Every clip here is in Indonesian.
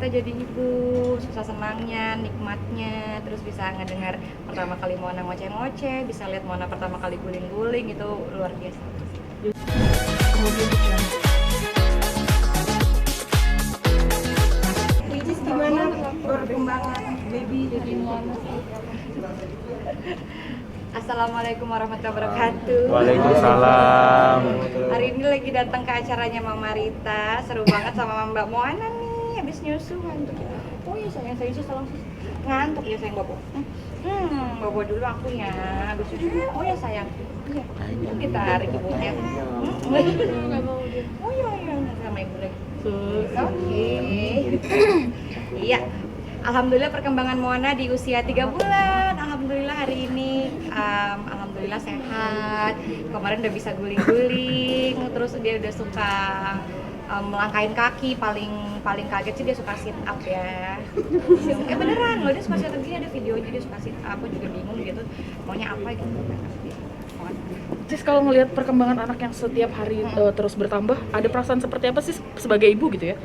ternyata jadi ibu, susah senangnya, nikmatnya, terus bisa ngedengar pertama kali Mona ngoceh-ngoceh, bisa lihat Mona pertama kali guling-guling, itu luar biasa. Ricis, gimana perkembangan baby Mona? Assalamualaikum warahmatullahi wabarakatuh. Waalaikumsalam. Hari ini lagi datang ke acaranya Mama Rita, seru banget sama Mbak Moana nih, habis nyusu ngantuk. Oh iya sayang, saya nyusu langsung ngantuk ya sayang bobo. Bobo dulu akunya, habis nyusu. Oh ya sayang. Iya. Kita tarik ibunya. Oh iya, sama ibu lagi. Oke. Iya. Alhamdulillah perkembangan Moana di usia 3 bulan. Alhamdulillah hari ini alhamdulillah sehat. Kemarin udah bisa guling-guling, terus dia udah suka melangkahin kaki. Paling kaget sih dia suka sit up ya. Beneran loh, dia suka sit up gini, ada videonya dia suka sit up. Aku juga bingung gitu maunya apa gitu. Cis, kalau ngelihat perkembangan anak yang setiap hari terus bertambah, ada perasaan seperti apa sih sebagai ibu gitu ya?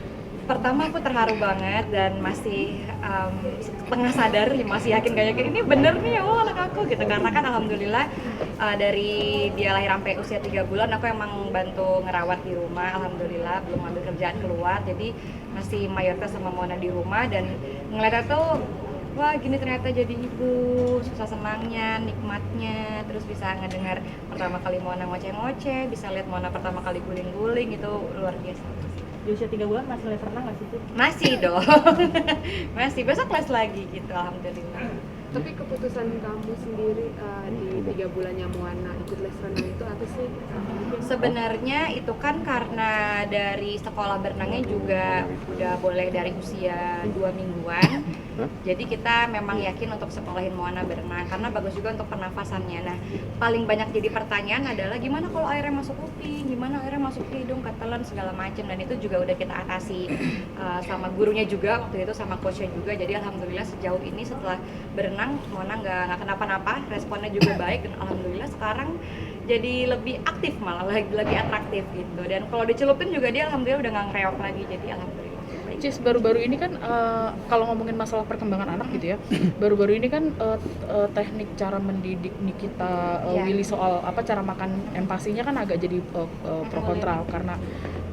Pertama aku terharu banget dan masih setengah sadar, masih yakin gak yakin ini bener nih anak aku gitu, karena kan alhamdulillah dari dia lahir sampai usia 3 bulan aku emang bantu ngerawat di rumah, alhamdulillah belum ambil kerjaan keluar, jadi masih mayoritas sama Mona di rumah. Dan ngeliatnya tuh wah gini ternyata jadi ibu, susah senangnya, nikmatnya, terus bisa ngedengar pertama kali Mona ngoceh-ngoceh, bisa lihat Mona pertama kali guling-guling, itu luar biasa. Di usia 3 bulan masih les renang nggak sih? Masih dong. Masih, besok kelas lagi gitu, alhamdulillah. Tapi keputusan kamu sendiri di 3 bulannya Moana ikut les renang itu apa sih? Sebenarnya itu kan karena dari sekolah berenangnya juga udah boleh dari usia 2 mingguan. Jadi kita memang yakin untuk sekolahin Moana berenang karena bagus juga untuk pernafasannya. Nah, paling banyak jadi pertanyaan adalah gimana kalau airnya masuk kuping, gimana airnya masuk ke hidung, ketelan segala macam, dan itu juga udah kita atasi sama gurunya juga waktu itu, sama coachnya juga. Jadi alhamdulillah sejauh ini setelah berenang Moana nggak kenapa-napa, responnya juga baik, dan alhamdulillah sekarang jadi lebih aktif, malah lebih atraktif gitu. Dan kalau dicelupin juga dia alhamdulillah udah nggak ngereok lagi, jadi alhamdulillah. Cis, baru-baru ini kan kalau ngomongin masalah perkembangan anak gitu ya, baru-baru ini kan teknik cara mendidik Nikita Willy soal apa cara makan empasinya kan agak jadi pro kontra karena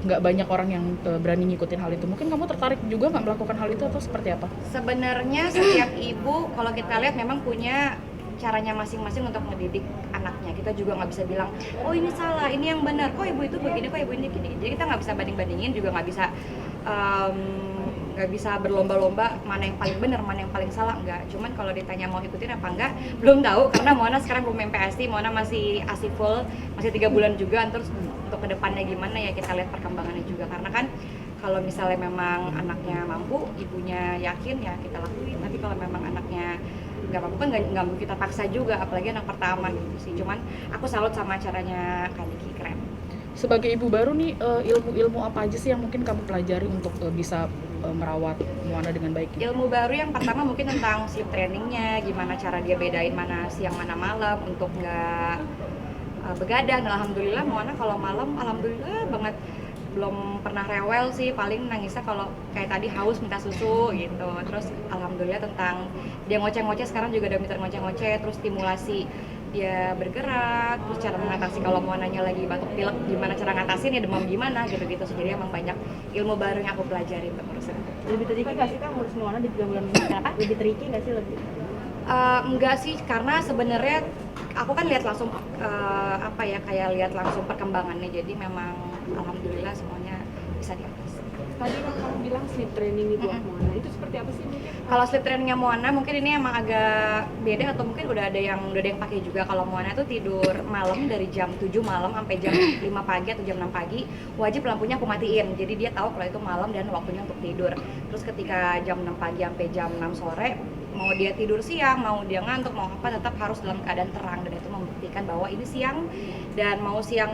nggak banyak orang yang berani ngikutin hal itu. Mungkin kamu tertarik juga nggak melakukan hal itu atau seperti apa? Sebenarnya setiap ibu kalau kita lihat memang punya caranya masing-masing untuk mendidik anaknya. Kita juga nggak bisa bilang, oh ini salah, ini yang benar, kok ibu itu begini, kok ibu ini gini. Jadi kita nggak bisa banding-bandingin, juga nggak bisa berlomba-lomba mana yang paling benar, mana yang paling salah, enggak. Cuman kalau ditanya mau ikutin apa enggak, belum tahu karena Mona sekarang belum MPASI, Mona masih ASI full, masih 3 bulan juga. Terus untuk kedepannya gimana ya kita lihat perkembangannya juga, karena kan kalau misalnya memang anaknya mampu, ibunya yakin ya kita lakuin. Tapi kalau memang anaknya nggak mampu kan nggak mampu kita paksa juga, apalagi anak pertama gitu sih. Cuman aku salut sama caranya Kak Niki, keren. Sebagai ibu baru nih, ilmu-ilmu apa aja sih yang mungkin kamu pelajari untuk bisa merawat Moana dengan baik? Ilmu baru yang pertama mungkin tentang sleep trainingnya, gimana cara dia bedain mana siang mana malam untuk nggak begadang. Alhamdulillah Moana kalau malam alhamdulillah banget belum pernah rewel sih, paling nangisnya kalau kayak tadi haus minta susu gitu. Terus alhamdulillah tentang dia ngoceh-ngoceh sekarang juga udah minta ngoceh-ngoceh, terus stimulasi dia bergerak, terus cara mengatasi kalau Moananya lagi batuk pilek gimana cara ngatasin, ya demam gimana gitu-gitu. Jadi emang banyak ilmu baru yang aku pelajari untuk urusan. Lebih tricky nggak sih Kak ngurus Moana di 3 bulan ini? Kenapa? Lebih tricky nggak sih lebih? Enggak sih, karena sebenarnya aku kan lihat langsung kayak lihat langsung perkembangannya, jadi memang alhamdulillah semuanya bisa diatasi. Tadi kan kamu bilang sleep training nih buat Moana, itu seperti apa sih mungkin? Kalau sleep trainingnya Moana mungkin ini emang agak beda, atau mungkin udah ada yang pakai juga. Kalau Moana tuh tidur malam dari jam 7 malam sampai jam 5 pagi atau jam 6 pagi, wajib lampunya aku matiin. Jadi dia tahu kalau itu malam dan waktunya untuk tidur. Terus ketika jam 6 pagi sampai jam 6 sore, mau dia tidur siang, mau dia ngantuk, mau apa, tetap harus dalam keadaan terang. Dan itu membuktikan bahwa ini siang, dan mau siang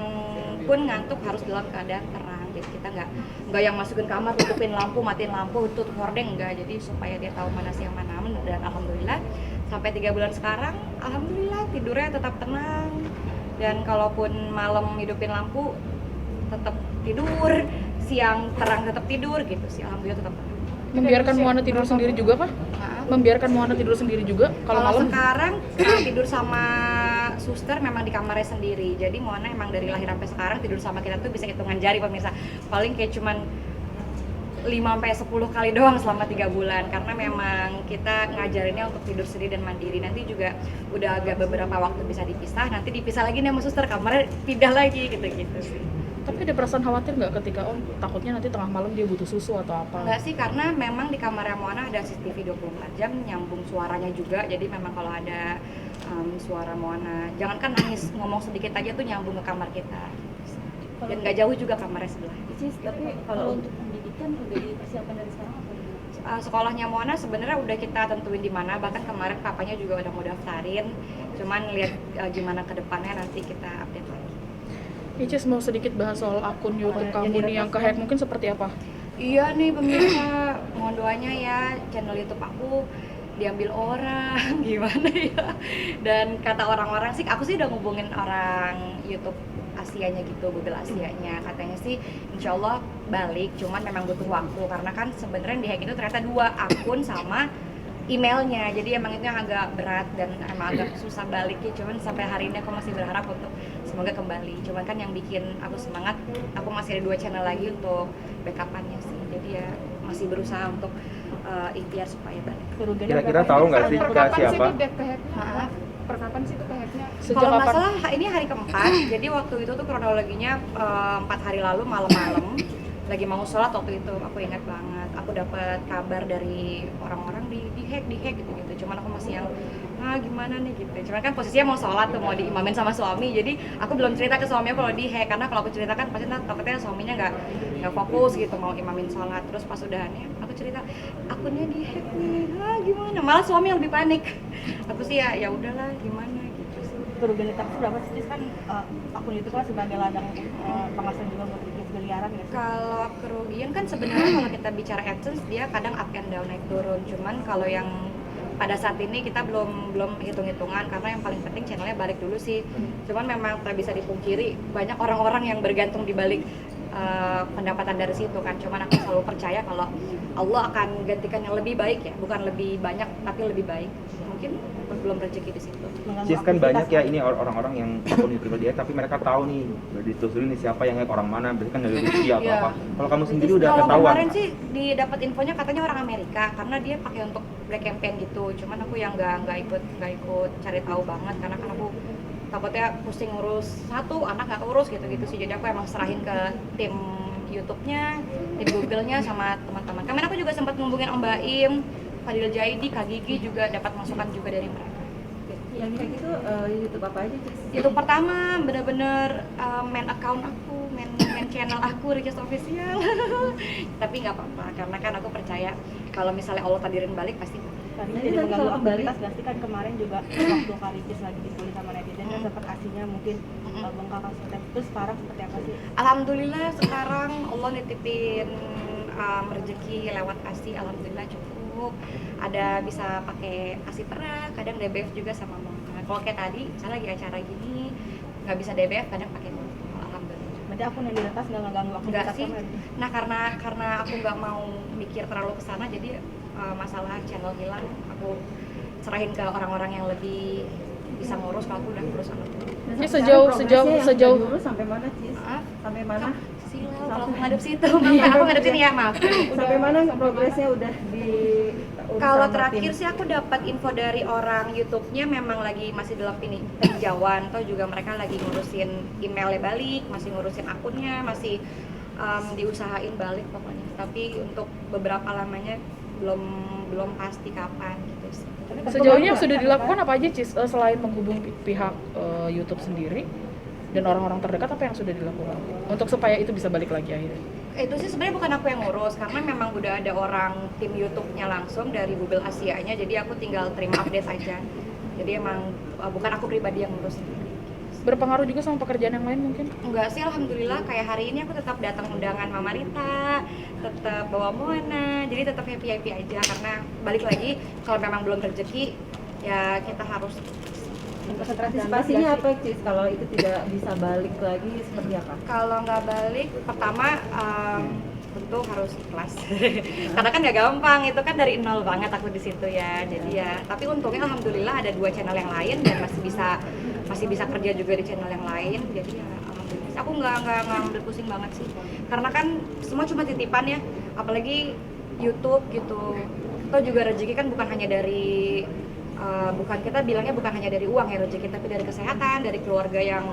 pun ngantuk harus dalam keadaan terang. Jadi kita nggak yang masukin kamar, tutupin lampu, matiin lampu, tutup hordeng, enggak. Jadi supaya dia tahu mana siang mana malam. Dan alhamdulillah sampai 3 bulan sekarang alhamdulillah tidurnya tetap tenang, dan kalaupun malam hidupin lampu tetap tidur, siang terang tetap tidur gitu sih, alhamdulillah tetap tenang. Membiarkan Moana tidur sendiri juga kah? Maaf. Membiarkan Moana tidur sendiri juga kalau Kalau malam? sekarang tidur sama suster memang di kamarnya sendiri. Jadi Moana emang dari lahir sampai sekarang tidur sama kita tuh bisa hitungan jari pemirsa. Paling kayak cuman 5-10 kali doang selama 3 bulan karena memang kita ngajarinnya untuk tidur sendiri dan mandiri. Nanti juga udah agak beberapa waktu bisa dipisah, nanti dipisah lagi nih sama suster, kamarnya pindah lagi gitu-gitu sih. Tapi ada perasaan khawatir nggak ketika takutnya nanti tengah malam dia butuh susu atau apa? Enggak sih, karena memang di kamarnya Moana ada CCTV 24 jam, nyambung suaranya juga. Jadi memang kalau ada suara Moana, jangankan nangis, ngomong sedikit aja tuh nyambung ke kamar kita. Dan nggak jauh juga kamarnya sebelah. Tapi kalau untuk pendidikan udah dipersiapkan dari sekarang apa? Sekolahnya Moana sebenarnya udah kita tentuin di mana, bahkan kemarin papanya juga udah mau daftarin. Cuman lihat gimana ke depannya, nanti kita update lagi. Icis mau sedikit bahas soal akun YouTube kamu nih yang kehack, mungkin seperti apa? Iya nih pemirsa, mohon doanya ya, channel YouTube aku diambil orang, gimana ya. Dan kata orang-orang sih, aku sih udah ngubungin orang YouTube Asianya gitu, Google Asianya. Katanya sih insya Allah balik, cuman memang butuh waktu. Karena kan sebenarnya di hack itu ternyata 2 akun sama emailnya. Jadi emang itu yang agak berat dan emang agak susah baliknya. Cuman sampai hari ini aku masih berharap untuk semoga kembali. Cuman kan yang bikin aku semangat, aku masih ada 2 channel lagi untuk backupannya sih. Jadi ya masih berusaha untuk ikhtiar supaya balik. Kira-kira tahu nggak sih ke siapa? Maaf. Perkapan sih itu kehacknya? Sejak Kalau nggak kapan? salah ini hari keempat. Jadi waktu itu tuh kronologinya 4 hari lalu malam-malam lagi mau sholat waktu itu, aku ingat banget. Aku dapat kabar dari orang-orang di hack gitu. Cuman aku masih yang gimana nih gitu. Cuman kan posisinya mau sholat tuh, mau diimamin sama suami. Jadi aku belum cerita ke suami aku kalau di hack, karena kalau aku ceritakan pasti takutnya suaminya nggak fokus gitu mau imamin sholat. Terus pas udahannya aku cerita akunnya di hack nih, gimana? Malah suami yang lebih panik. Aku sih ya udahlah gimana gitu sih. Kerugian itu berapa sih? Kan akun itu kan sebagai ladang penghasilan juga buat bisnis geliaran gitu. Kalau kerugian kan sebenarnya kalau kita bicara AdSense dia kadang up and down, naik turun. Cuman kalau yang pada saat ini kita belum hitung-hitungan karena yang paling penting channelnya balik dulu sih. Cuman memang tak bisa dipungkiri banyak orang-orang yang bergantung di balik pendapatan dari situ kan. Cuman aku selalu percaya kalau Allah akan gantikan yang lebih baik ya, bukan lebih banyak tapi lebih baik. Mungkin belum rezeki di situ. Cis, kan banyak ya ini orang-orang yang akun YouTube dia, tapi mereka tahu nih ditelusuri nih siapa yang hack orang mana, berarti kan dari Rusia atau Iya. apa. Kalau kamu sendiri udah Kalau ketahuan? kemarin sih didapat infonya katanya orang Amerika karena dia pakai untuk black campaign gitu. Cuman aku yang nggak ikut cari tahu banget karena kan aku takutnya pusing ngurus satu anak nggak urus gitu sih. Jadi aku emang serahin ke tim YouTube-nya, tim Google-nya sama teman-teman. Kemarin aku juga sempat ngubungin Om Baim, Fadil Jaidi, Kak Gigi juga dapat masukan juga dari mereka. Yang kayak gitu YouTube apa aja, Cis? YouTube pertama bener-bener main account aku, main channel aku Ricis Official. Tapi nggak apa-apa karena kan aku percaya kalau misalnya Allah tadirin balik pasti. Tadi Jadi jadi nanti mengganggu kalau kembali- aktivitas pasti kan kemarin juga waktu Kak Ricis lagi dibully sama netizen kan sempat asinya mungkin bengkak seperti itu. Sekarang seperti apa sih? Alhamdulillah sekarang Allah nitipin rezeki lewat ASI, alhamdulillah cukup. Ada bisa pakai ASI perak, kadang DBF juga sama mama. Kalau kayak tadi, misalnya lagi acara gini nggak bisa DBF, kadang pakai motor. Alhamdulillah. Berarti akun yang diretas nggak ngeganggu Enggak aktivitas sih. sama? Nah karena aku nggak mau mikir terlalu kesana, jadi masalah channel hilang aku serahin ke orang-orang yang lebih bisa ngurus. Kalau aku udah ngurus alhamdulillah. Ini sejauh Dulu sampai mana, Cis? Maaf, Sampai mana? silau kalau aku ngadep situ. Maaf, aku ngadep sini ya, maaf. Sampai mana progresnya udah di Kalau sama terakhir tim? sih aku dapat info dari orang YouTube-nya memang lagi masih dalam peninjauan, atau juga mereka lagi ngurusin emailnya balik, masih ngurusin akunnya, masih diusahain balik pokoknya. Tapi untuk beberapa lamanya belum pasti kapan gitu sih. Sejauh ini yang sudah dilakukan apa aja, Cis? Selain menghubungi pihak YouTube sendiri dan orang-orang terdekat, apa yang sudah dilakukan untuk supaya itu bisa balik lagi akhirnya? Itu sih sebenarnya bukan aku yang ngurus karena memang udah ada orang tim YouTube-nya langsung dari Google Asia-nya, jadi aku tinggal terima update aja. Jadi emang bukan aku pribadi yang ngurus sendiri. Berpengaruh juga sama pekerjaan yang lain mungkin? Enggak sih, alhamdulillah kayak hari ini aku tetap datang undangan Mama Rita, tetap bawa Moana, jadi tetap happy aja karena balik lagi kalau memang belum rezeki ya kita harus Antisipasinya apa, Cis? Kalau itu tidak bisa balik lagi seperti apa? kalau nggak balik pertama tentu harus ikhlas. Karena kan gak gampang, itu kan dari nol banget aku di situ ya. Jadi ya, tapi untungnya alhamdulillah ada 2 channel yang lain dan masih bisa kerja juga di channel yang lain. Jadi ya alhamdulillah. Aku nggak ambil pusing banget sih. Karena kan semua cuma titipan ya, apalagi YouTube gitu. Atau juga rezeki kan bukan hanya dari kita bilangnya bukan hanya dari uang ya rezeki, tapi dari kesehatan, dari keluarga yang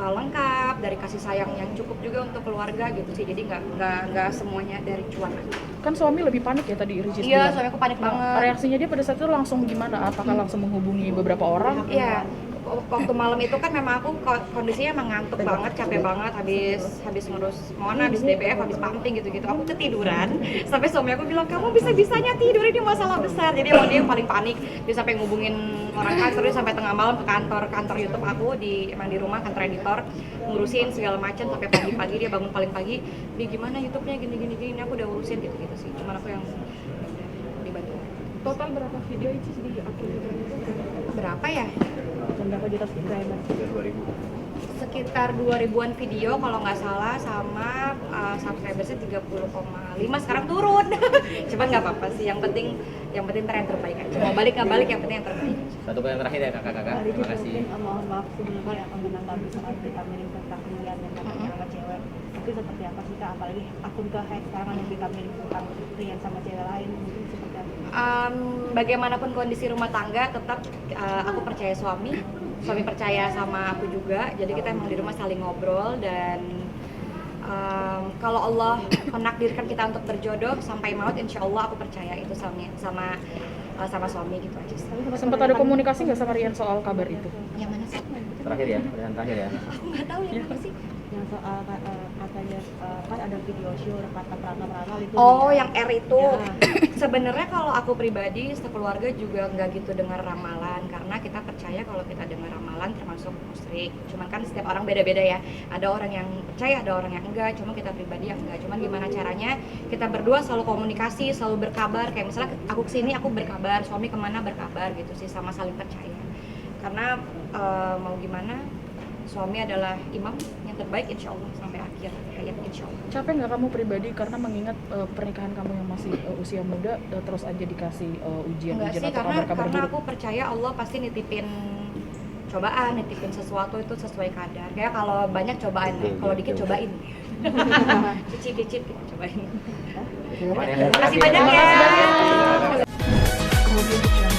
lengkap, dari kasih sayang yang cukup juga untuk keluarga gitu sih. Jadi nggak semuanya dari cuan aja. Kan suami lebih panik ya tadi Ricis Iya, bilang. suami aku panik banget. Reaksinya dia pada saat itu langsung gimana? Apakah langsung menghubungi beberapa orang? Iya, waktu malam itu kan memang aku kondisinya emang ngantuk banget, capek banget, habis ngurus Mona, habis DBF, habis pumping gitu-gitu. Aku ketiduran, sampai suami aku bilang, kamu bisa-bisanya tidur, ini masalah besar. Jadi emang dia yang paling panik, dia sampai ngubungin orang kantor, dia sampai tengah malam ke kantor YouTube aku, emang di rumah, kantor editor, ngurusin segala macam sampai pagi-pagi. Dia bangun paling pagi, Bi gimana YouTube-nya gini, aku udah urusin gitu-gitu sih. Cuman aku yang dibantu. Total berapa video Icis di akun Instagram itu? Berapa ya? Dan berapa juta subscriber? Sekitar 2000-an video kalau nggak salah, sama subscribersnya 30,5, sekarang turun. Cuman nggak apa-apa sih, yang penting ntar yang terbaik aja. Mau balik nggak balik, yang penting yang terbaik. Satu pertanyaan terakhir ya kakak-kakak. Ricis, Terima kasih. mungkin mohon maaf sebelumnya yang akan menanggapi soal berita miring tentang pilihan yang katanya sama cewek. Mungkin seperti apa sih Kak? Apalagi akun ke hack sekarang ada berita miring tentang pilihan sama cewek lain, mungkin seperti apa? Bagaimanapun kondisi rumah tangga, tetap aku percaya suami percaya sama aku juga. Jadi kita emang di rumah saling ngobrol, dan kalau Allah menakdirkan kita untuk berjodoh sampai maut, insya Allah aku percaya itu sama suami gitu aja sih. Sempat ada komunikasi nggak sama Rian soal kabar itu? Yang mana sih? Terakhir ya, pertanyaan terakhir ya. Aku nggak tahu yang apa sih. Yang soal katanya kan ada video show kata Prana itu. Oh, yang R itu. Ya. Sebenarnya kalau aku pribadi, sekeluarga juga nggak gitu dengar ramalan, karena kita percaya kalau kita dengar ramalan termasuk musyrik. Cuman kan setiap orang beda-beda ya. Ada orang yang percaya, ada orang yang enggak. Cuma kita pribadi yang enggak. Cuman gimana caranya? Kita berdua selalu komunikasi, selalu berkabar. Kayak misalnya aku kesini, aku berkabar. Suami kemana berkabar gitu sih, sama saling percaya. Karena mau gimana? Suami adalah imam yang terbaik, insya Allah sampai akhir hayat, insya Allah. Capek nggak kamu pribadi karena mengingat pernikahan kamu yang masih usia muda terus aja dikasih Enggak ujian-ujian sih, atau kabar-kabar karena buruk? aku percaya Allah pasti nitipin cobaan, nitipin sesuatu itu sesuai kadar. Kayak kalau banyak cobaan, kalau dikit cobain. Cicip-cicip kita cobain. Terima Terima kasih banyak ya. Kemudian